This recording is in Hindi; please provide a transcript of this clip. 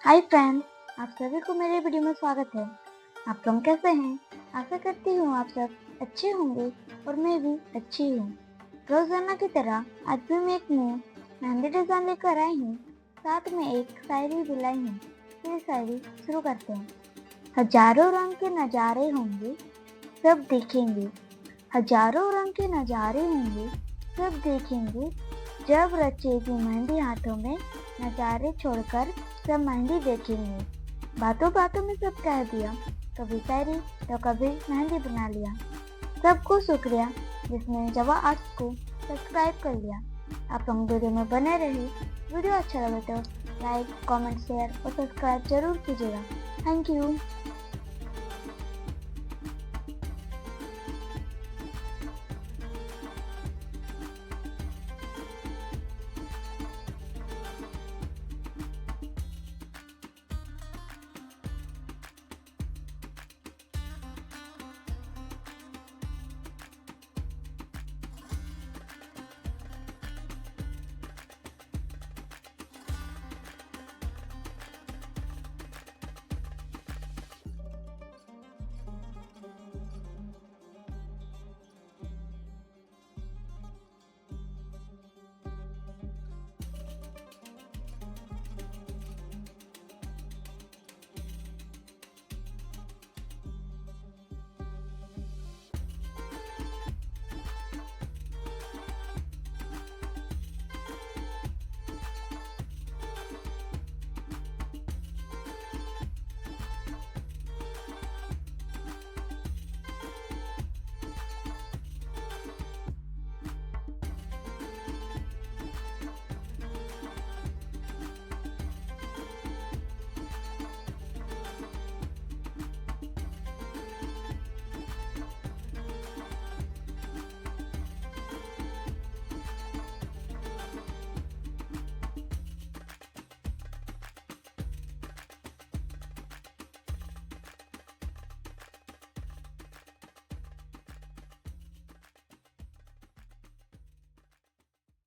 हाय फ्रेंड्स, आप सभी को मेरे वीडियो में स्वागत है। आप लोग कैसे हैं? आशा करती हूँ आप सब अच्छे होंगे और मैं भी अच्छी हूँ। रोजाना की तरह आज भी मैं एक न्यू मेहंदी डिजाइन लेकर आई हूँ। साथ में एक शायरी भी लाई हूँ। ये शायरी शुरू करते हैं। हजारों रंग के नजारे होंगे, सब देखेंगे। हजारों रंग के नजारे होंगे, सब देखेंगे। जब रचेगी मेहंदी हाथों में, नजारे छोड़कर सब मेहंदी देखेंगे। बातों बातों में सब कह दिया, कभी शायरी तो कभी मेहंदी बना लिया। सबको शुक्रिया जिसने जबा आर्ट्स को सब्सक्राइब कर लिया। आप लोग वीडियो में बने रहे। वीडियो अच्छा लगे तो लाइक, कमेंट, शेयर और सब्सक्राइब जरूर कीजिएगा। Thank you.